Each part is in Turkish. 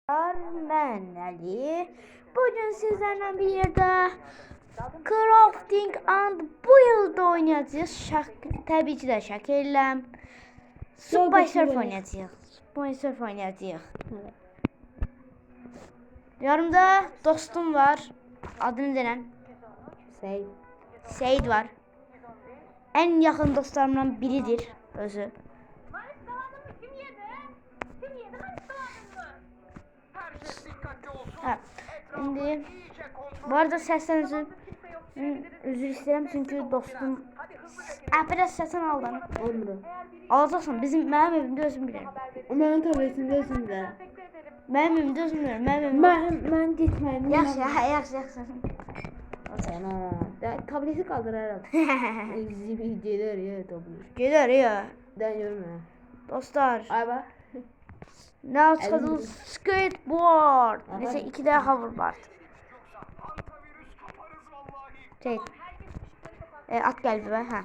Ben Ali. Bugün sizlerle bir yerde Crafting and Build oynayacağız. Tabii ki de şəkillə Subway Surf oynayacağız. Subway Surf oynayacağız. Yanımda dostum var. Adını denən Seyid var. En yakın dostlarımdan biridir özü. Şimdi bu arada seslenizin özür isterim çünkü dostum biraz sesin aldan. Alacaksan benim evimde özüm bilirim. Mənim tabletimdə özümdə. Benim evimde özüm bilirim. Mən getməyim. Yaxşı. Ana. Tableti qaldıraram. Gedir ya tablet. Gelir ya. Dən görmə. Dostlar. Ay bax. Now çıkıldı skateboard. Neyse 2 de hoverboard. At qəlbi var. Hə.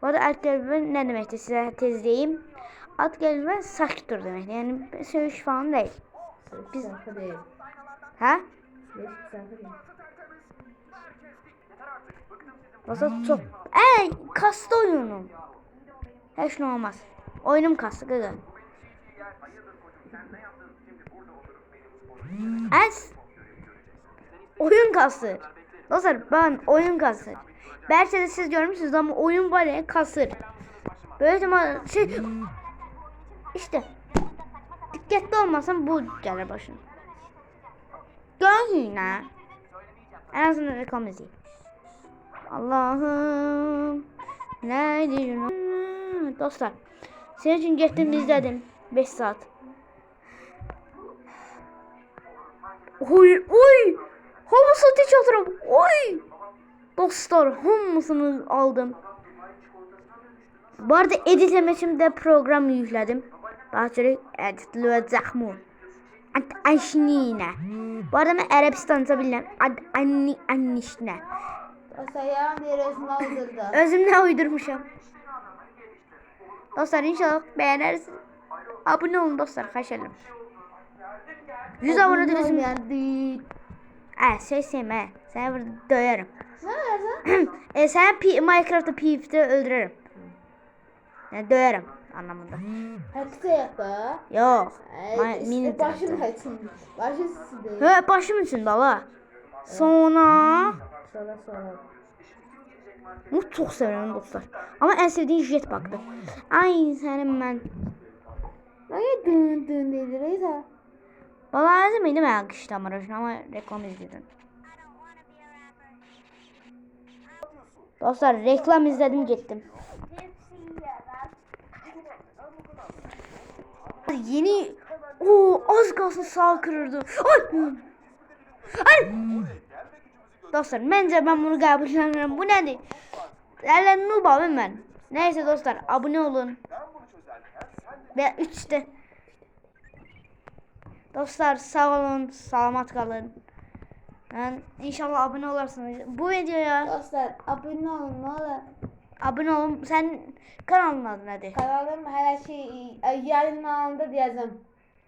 Bu arada at qəlbi ne demektir size tez deyim. At qəlbi sakittir demektir. Yani söyüş falan değil. Biz deyil. Hə? Deyil. Dostlar çok. Kastı oyunum. Hiç ne olmaz. Oyunum kastı gaga. Oyun kasır. Dostlar ben oyun kasır. Belki de siz görmüşsünüz ama oyun var ya kasır. Böyle zaman işte dikkatli olmasan bu gelir başına. Görün ha. En azından reklam izleyin. Allah'ım neydi dostlar. Senin için gittim izledim 5 saat. Oy. Hamısını tek atıram. Oy. Dostlar hamısını aldım. Bu arada editlemesinde program yükledim. Bahçeli editleyecekmi? Anşinine. Bu arada ben Arabistan'da bilmem. Annişine. Sayam deyir özümə uydurdu. Özümle uydurmuşum. Dostlar inşallah beğenirsiniz. Abone olun dostlar. Xahiş edirəm. 100 abone de gözüm geldi. Sevmə. Səni burada döyərəm. Nə versən? Səni Minecraft'da PvP'de öldürürüm. Yəni döyərəm anlamında. Həqiqətə yaxda. Yox. Mini başım üçün. Başım sizdə. Hə, başım üçün bala. Sonra bunu çok seviyorum dostlar. Ama en sevdiğim jetpack'tı. Ay senin ben. Nə dın deyir eydə. Valla lazım mıydı ben alkışlam aracına ama reklam izledim. Dostlar reklam izledim gittim. Yeni az kalsın sağ kırırdı. Ay! Dostlar bence ben bunu kabul etmiyorum. Bu nedir? Yani noob abim ben. Neyse dostlar abone olun. Ve 3'te. Dostlar sağ olun, selamat kalın. Yani inşallah abone olarsınız. Bu videoya Dostlar abone olun nə olar? abone olun. Sen kanalın adı nedir? Kanalım hələ şey yayınlananda deyəcəm.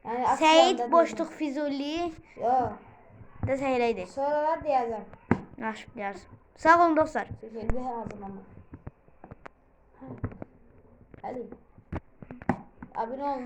Yəni Seyid Boşluq Füzuli. Yox. Da söyleydi. Sonralar deyəcəm. Nasıl diyeriz? Sağ olun dostlar. Şimdi hazırlama. Ali. Abone olun.